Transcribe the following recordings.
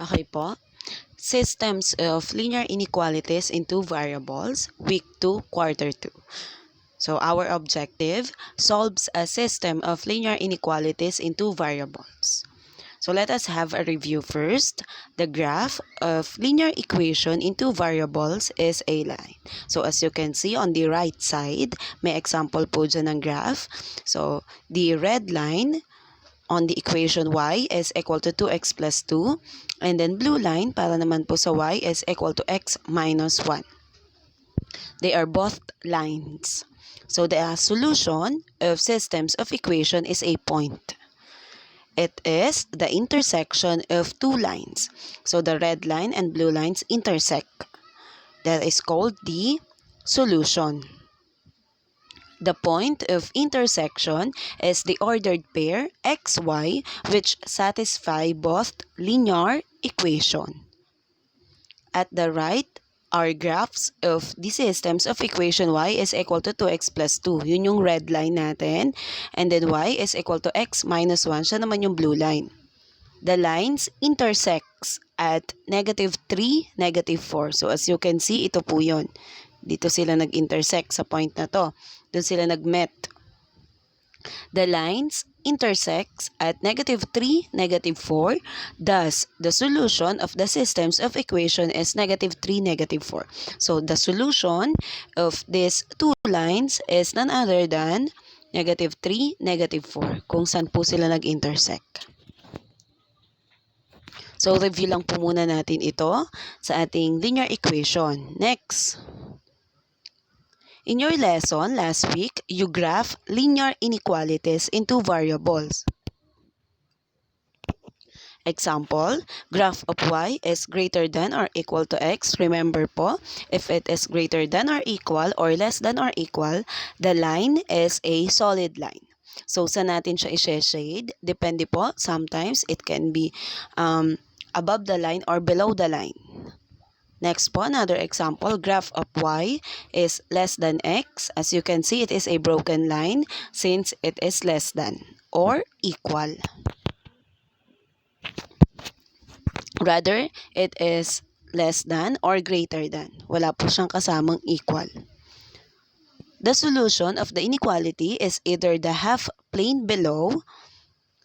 Okay po. Systems of linear inequalities in two variables, week 2, quarter 2. So our objective solves a system of linear inequalities in two variables. So let us have a review first. The graph of linear equation in two variables is a line. So as you can see on the right side, may example po dyan ng graph. So the red line on the equation y is equal to 2x plus 2. And then blue line para naman po sa y is equal to x minus 1. They are both lines. So the solution of systems of equation is a point. It is the intersection of two lines. So the red line and blue lines intersect. That is called the solution. The point of intersection is the ordered pair xy which satisfy both linear equation. At the right are graphs of the systems of equation y is equal to 2x plus 2. Yun yung red line natin. And then y is equal to x minus 1. Siya naman yung blue line. The lines intersects at negative 3, negative 4. So as you can see, ito po yun. Dito sila nag-intersect sa point na to. Doon sila nag-met. The lines intersects at negative 3, negative 4. Thus, the solution of the systems of equation is negative 3, negative 4. So, the solution of these two lines is none other than negative 3, negative 4. Kung saan po sila nag-intersect. So, review lang po muna natin ito sa ating linear equation. Next. In your lesson last week, you graph linear inequalities in two variables. Example, graph of y is greater than or equal to x. Remember po, if it is greater than or equal or less than or equal, the line is a solid line. So, saan natin siya i-shade? Depende po. Sometimes, it can be above the line or below the line. Next po, another example, graph of y is less than x. As you can see, it is a broken line since it is less than or equal. Rather, it is less than or greater than. Wala po siyang kasamang equal. The solution of the inequality is either the half plane below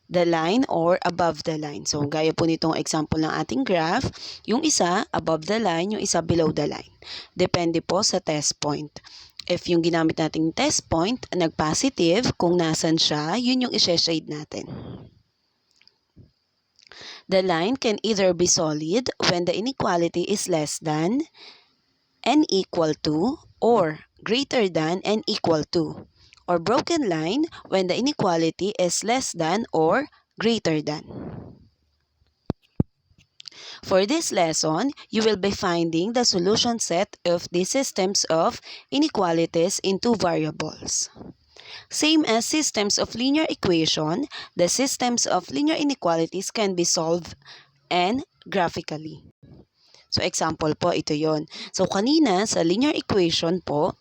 the line or above the line. So, gaya po nitong example ng ating graph, yung isa above the line, yung isa below the line. Depende po sa test point. If yung ginamit nating test point, nag-positive, kung nasan siya, yun yung i-shade natin. The line can either be solid when the inequality is less than and equal to or greater than and equal to, or broken line when the inequality is less than or greater than. For this lesson, you will be finding the solution set of the systems of inequalities in two variables. Same as systems of linear equation, the systems of linear inequalities can be solved and graphically. So example po, ito yon. So kanina sa linear equation po,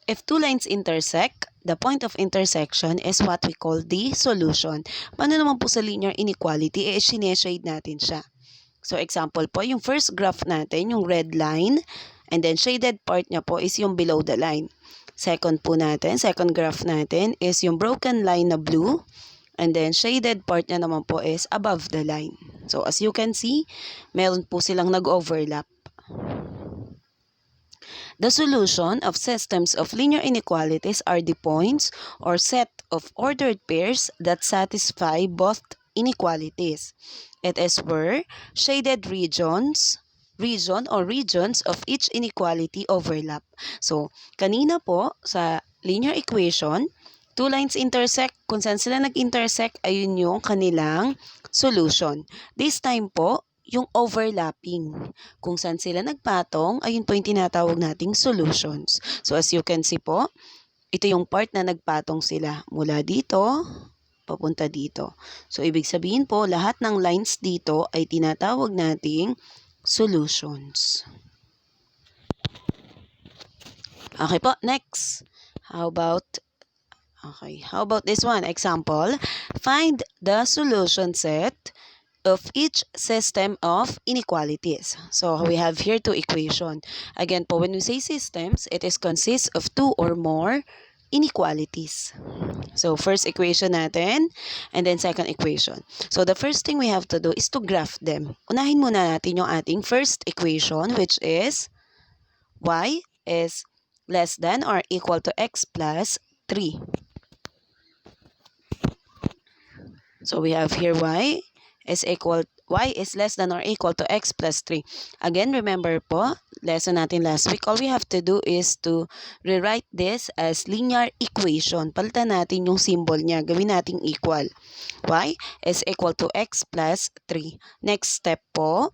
if two lines intersect, the point of intersection is what we call the solution. Paano naman po sa linear inequality, sineshade natin siya. So example po, yung first graph natin, yung red line, and then shaded part niya po is yung below the line. Second po natin, second graph natin is yung broken line na blue, and then shaded part niya naman po is above the line. So as you can see, meron po silang nag-overlap. The solution of systems of linear inequalities are the points or set of ordered pairs that satisfy both inequalities. It is where shaded region or regions of each inequality overlap. So, kanina po sa linear equation, two lines intersect. Kung saan sila nag-intersect, ayun yung kanilang solution. This time po, yung overlapping. Kung saan sila nagpatong, ayun po yung tinatawag nating solutions. So as you can see po, ito yung part na nagpatong sila mula dito, papunta dito. So ibig sabihin po, lahat ng lines dito ay tinatawag nating solutions. Okay po, next. How about this one? Example, find the solution set of each system of inequalities. So we have here two equations. Again po, when we say systems, it is consists of two or more inequalities. So first equation natin, and then second equation. So the first thing we have to do is to graph them. Unahin muna natin yung ating first equation, which is y is less than or equal to x plus 3. So we have here y is less than or equal to x plus 3. Again, remember po, lesson natin last week, all we have to do is to rewrite this as linear equation. Palitan natin yung symbol niya, gawin nating equal. Y is equal to x plus 3. Next step po,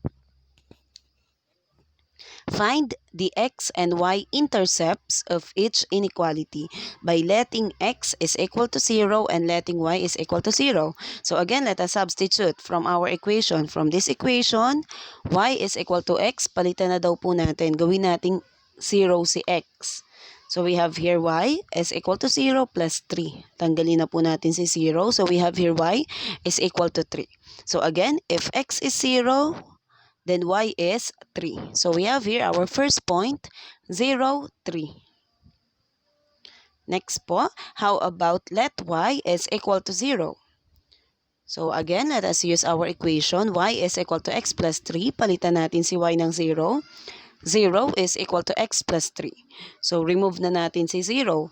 find the x and y intercepts of each inequality by letting x is equal to 0 and letting y is equal to 0. So again, let us substitute from our equation. From this equation, y is equal to x. Palitan na daw po natin. Gawin nating 0 si x. So we have here y is equal to 0 plus 3. Tanggalin na po natin si 0. So we have here y is equal to 3. So again, if x is 0, then y is 3. So we have here our first point, 0, 3. Next po, how about let y is equal to 0? So again, let us use our equation. Y is equal to x plus 3. Palitan natin si y ng 0. 0 is equal to x plus 3. So remove na natin si 0.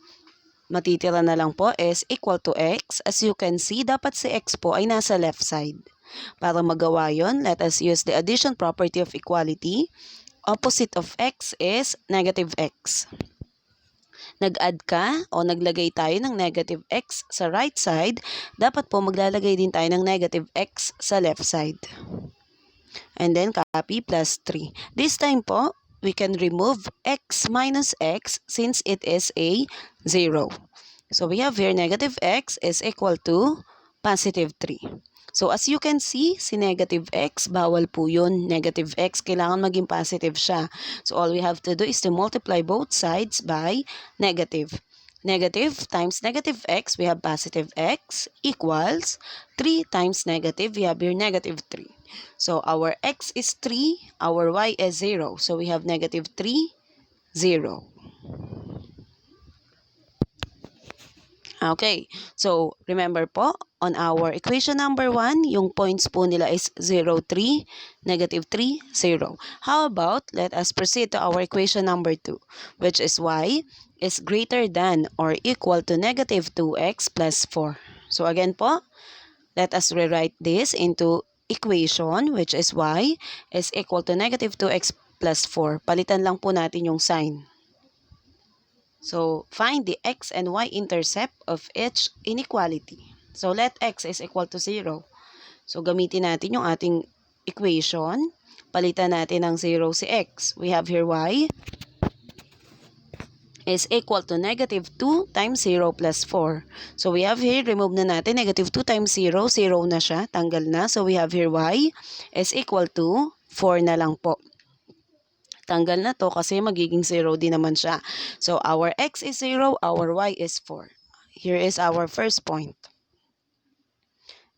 Matitira na lang po is equal to x. As you can see, dapat si x po ay nasa left side. Para magawa yon, let us use the addition property of equality. Opposite of x is negative x. Nag-add ka o naglagay tayo ng negative x sa right side, dapat po maglalagay din tayo ng negative x sa left side. And then copy plus 3. This time po, we can remove x minus x since it is a 0. So we have here negative x is equal to positive 3. So as you can see, si negative x, bawal po yun. Negative x, kailangan maging positive siya. So all we have to do is to multiply both sides by negative. Negative times negative x, we have positive x equals 3 times negative, we have here negative 3. So our x is 3, our y is 0. So we have negative 3, 0. Okay, so remember po, on our equation number 1, yung points po nila is 0, 3, negative 3, 0. How about, let us proceed to our equation number 2, which is y is greater than or equal to negative 2x plus 4. So again po, let us rewrite this into equation, which is y is equal to negative 2x plus 4. Palitan lang po natin yung sign. So, find the x and y intercept of each inequality. So, let x is equal to 0. So, gamitin natin yung ating equation. Palitan natin ng 0 si x. We have here y is equal to negative 2 times 0 plus 4. So, we have here, remove na natin, negative 2 times 0, 0 na siya, tanggal na. So, we have here y is equal to 4 na lang po. Tanggal na to kasi magiging 0 din naman siya. So, our x is 0, our y is 4. Here is our first point.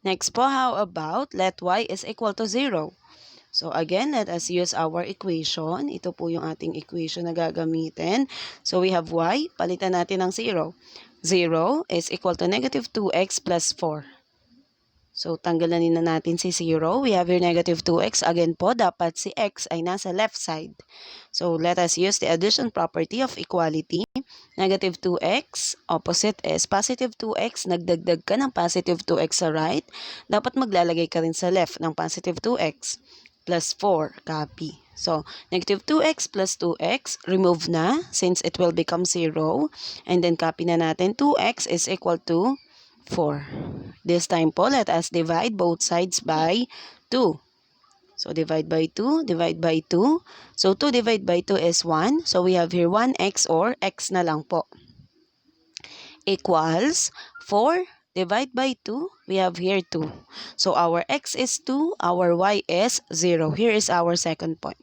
Next po, how about let y is equal to 0? So, again, let us use our equation. Ito po yung ating equation na gagamitin. So, we have y, palitan natin ng 0. 0 is equal to negative 2x plus 4. So, tanggalan na natin si 0. We have here negative 2x. Again po, dapat si x ay nasa left side. So, let us use the addition property of equality. Negative 2x, opposite is positive 2x. Nagdagdag ka ng positive 2x sa right. Dapat maglalagay ka rin sa left ng positive 2x plus 4. Copy. So, negative 2x plus 2x, remove na since it will become 0. And then, copy na natin 2x is equal to 4. This time po, let us divide both sides by 2. So, divide by 2, divide by 2. So, 2 divided by 2 is 1. So, we have here 1x or x na lang po. Equals 4 divide by 2. We have here 2. So, our x is 2, our y is 0. Here is our second point.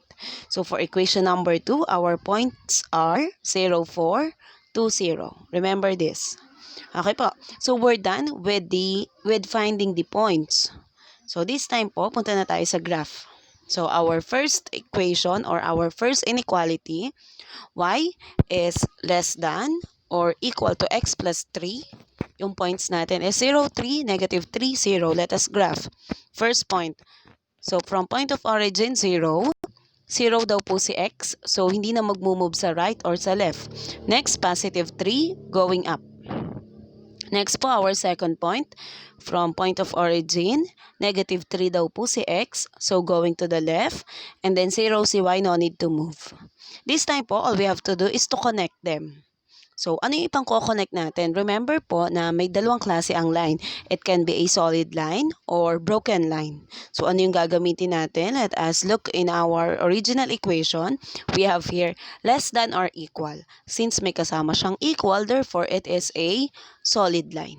So, for equation number 2, our points are 0, 4, 2, 0. Remember this. Okay po. So, we're done with finding the points. So this time po, punta na tayo sa graph. So our first equation or our first inequality, y is less than or equal to x plus 3. Yung points natin is 0, 3, negative 3, 0. Let us graph. First point. So from point of origin, 0. 0 daw po si x. So hindi na magmumove sa right or sa left. Next, positive 3 going up. Next po, our second point. From point of origin, negative 3 daw po si x. So going to the left. And then 0 si y, no need to move. This time po, all we have to do is to connect them. So, ano yung ipang ko-connect natin? Remember po na may dalawang klase ang line. It can be a solid line or broken line. So, ano yung gagamitin natin? Let us look in our original equation. We have here less than or equal. Since may kasama siyang equal, therefore it is a solid line.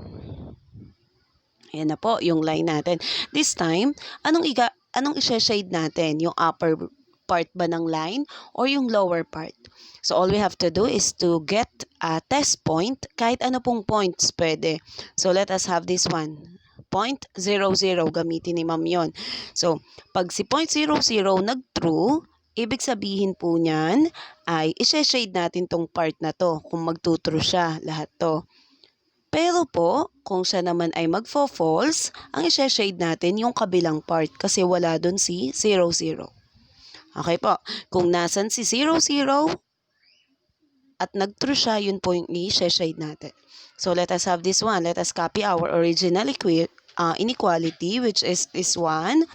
Ayan na po yung line natin. This time, anong i-shade natin? Yung upper part ba ng line or yung lower part? So, all we have to do is to get a test point. Kahit ano pong points pwede. So, let us have this one. Point 0, 0. Gamitin ni ma'am yun. So, pag si point 0, 0 nag-true, ibig sabihin po niyan ay i-shade natin tong part na to. Kung magtutrue siya, lahat to. Pero po, kung siya naman ay magfo-false, ang i-shade natin yung kabilang part kasi wala dun si 0, 0. Okay po. Kung nasan si 0, 0, at nag-true siya, yun po yung i-shade natin. So, let us have this one. Let us copy our original inequality, which is this one.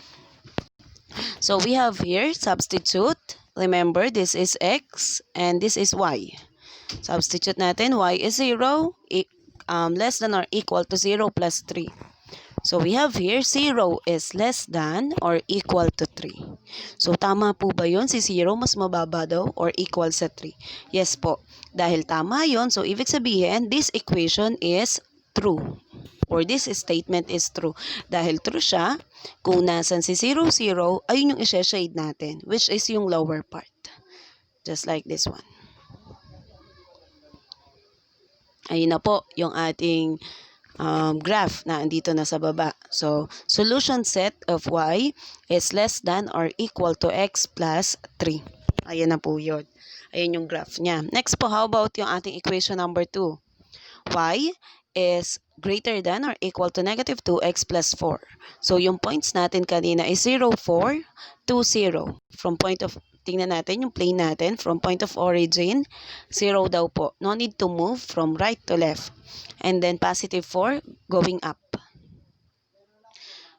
So, we have here, substitute. Remember, this is x and this is y. Substitute natin, y is 0, less than or equal to 0 plus 3. So, we have here, 0 is less than or equal to 3. So, tama po ba yun? Si 0 mas mababa daw or equal sa 3? Yes po. Dahil tama yun, so ibig sabihin, this equation is true. Or this statement is true. Dahil true siya, kung nasan si 0, 0, ayun yung i-shade natin, which is yung lower part. Just like this one. Ayun na po yung ating graph na andito na sa baba. So, solution set of y is less than or equal to x plus 3. Ayan na po yun. Ayan yung graph niya. Next po, how about yung ating equation number 2? Y is greater than or equal to negative 2x plus 4. So, yung points natin kanina is 0, 4, 2, 0. From point of, tingnan natin yung plane natin. From point of origin, 0 daw po. No need to move from right to left. And then positive 4 going up.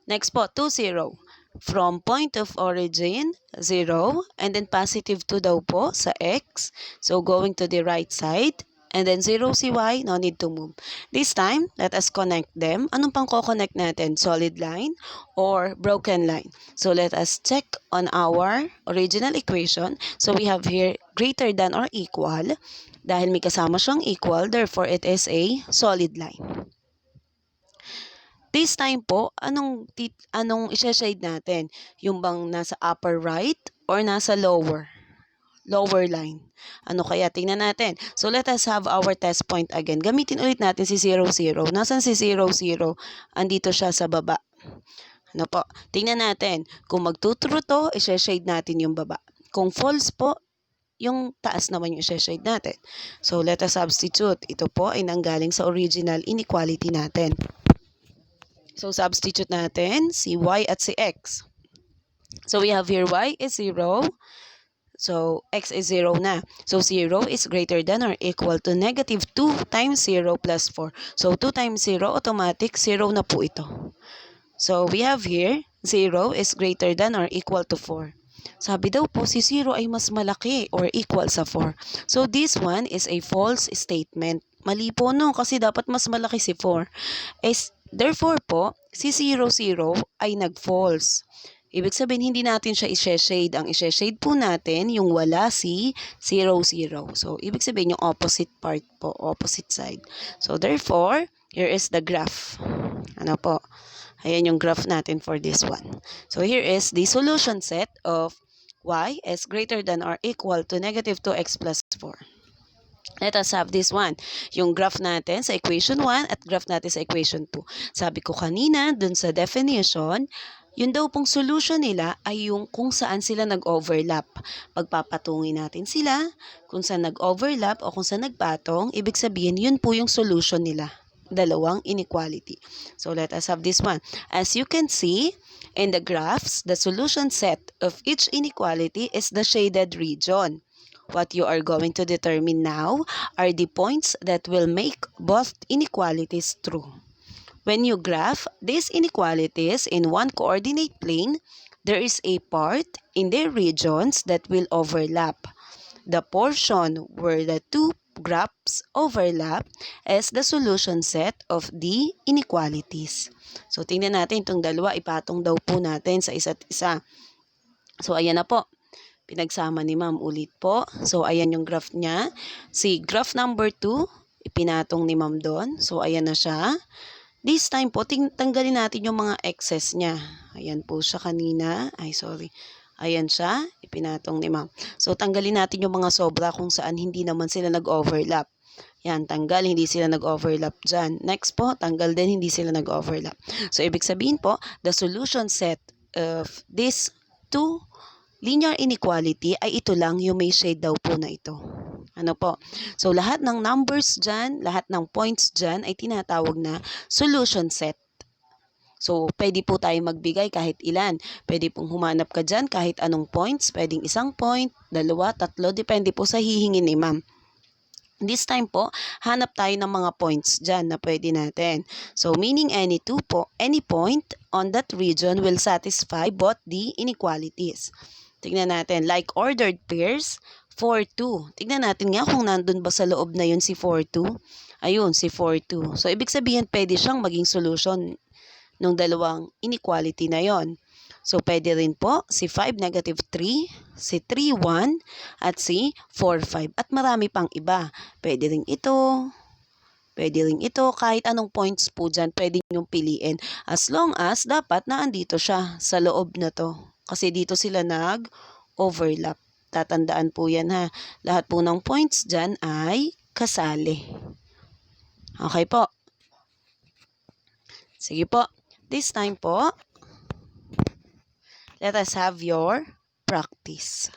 Next po, 2, 0. From point of origin, 0. And then positive 2 daw po sa x. So, going to the right side. And then 0 si y, no need to move. This time, let us connect them. Anong pang ko-connect natin? Solid line or broken line? So, let us check on our original equation. So, we have here greater than or equal. Dahil may kasama siyang equal, therefore it is a solid line. This time po, anong i-shade natin? Yung bang nasa upper right or nasa lower line? Ano kaya? Tingnan natin. So, let us have our test point again. Gamitin ulit natin si 0, 0. Nasaan si 0, 0? Andito siya sa baba. Ano po? Tingnan natin. Kung magtutrue to, i-shade natin yung baba. Kung false po, yung taas naman yung i-shade natin. So, let us substitute. Ito po ay nanggaling sa original inequality natin. So, substitute natin si y at si x. So, we have here y is 0. So, x is 0 na. So, 0 is greater than or equal to negative 2 times 0 plus 4. So, 2 times 0, automatic 0 na po ito. So, we have here, 0 is greater than or equal to 4. Sabi daw po, si 0 ay mas malaki or equal sa 4. So, this one is a false statement. Mali po no, kasi dapat mas malaki si 4. Therefore po, si 0, 0 ay nag-false. Ibig sabihin, hindi natin siya i-shade. Ang i-shade po natin, yung wala si 0, 0. So, ibig sabihin, yung opposite part po, opposite side. So, therefore, here is the graph. Ano po? Ayan yung graph natin for this one. So, here is the solution set of y is greater than or equal to negative 2x plus 4. Let us have this one. Yung graph natin sa equation 1 at graph natin sa equation 2. Sabi ko kanina, dun sa definition, Yun daw pong solution nila ay yung kung saan sila nag-overlap. Pagpapatungin natin sila, kung saan nag-overlap o kung saan nagpatong, ibig sabihin yun po yung solution nila. Dalawang inequality. So let us have this one. As you can see, in the graphs, the solution set of each inequality is the shaded region. What you are going to determine now are the points that will make both inequalities true. When you graph these inequalities in one coordinate plane, there is a part in their regions that will overlap. The portion where the two graphs overlap is the solution set of the inequalities. So, tingnan natin itong dalawa, ipatong daw po natin sa isa't isa. So, ayan na po. Pinagsama ni ma'am ulit po. So, ayan yung graph niya. Si graph number 2, ipinatong ni ma'am doon. So, ayan na siya. This time po, tanggalin natin yung mga excess niya. Ayan po siya kanina. Ay, sorry. Ayan siya. Ipinatong ni ma'am. So, tanggalin natin yung mga sobra kung saan hindi naman sila nag-overlap. Yan, tanggal. Hindi sila nag-overlap dyan. Next po, tanggal din. Hindi sila nag-overlap. So, ibig sabihin po, the solution set of these two linear inequality ay ito lang yung may shade daw po na ito. Ano po? So, lahat ng numbers dyan, lahat ng points dyan ay tinatawag na solution set. So, pwede po tayo magbigay kahit ilan. Pwede pong humanap ka dyan kahit anong points. Pwedeng isang point, dalawa, tatlo, depende po sa hihingin ni ma'am. This time po, hanap tayo ng mga points dyan na pwede natin. So, meaning any point on that region will satisfy both the inequalities. Tignan natin, like ordered pairs, 4, 2. Tignan natin nga kung nandun ba sa loob na yun si 4, 2. Ayun, si 4, 2. So, ibig sabihin, pwede siyang maging solution ng dalawang inequality na yon. So, pwede rin po si 5, negative 3, si 3, 1, at si 4, 5. At marami pang iba. Pwede rin ito, kahit anong points po dyan, pwede nyo piliin. As long as, dapat na andito siya sa loob na to. Kasi dito sila nag-overlap. Tatandaan po yan ha. Lahat po ng points dyan ay kasali. Okay po. Sige po. This time po, let us have your practice.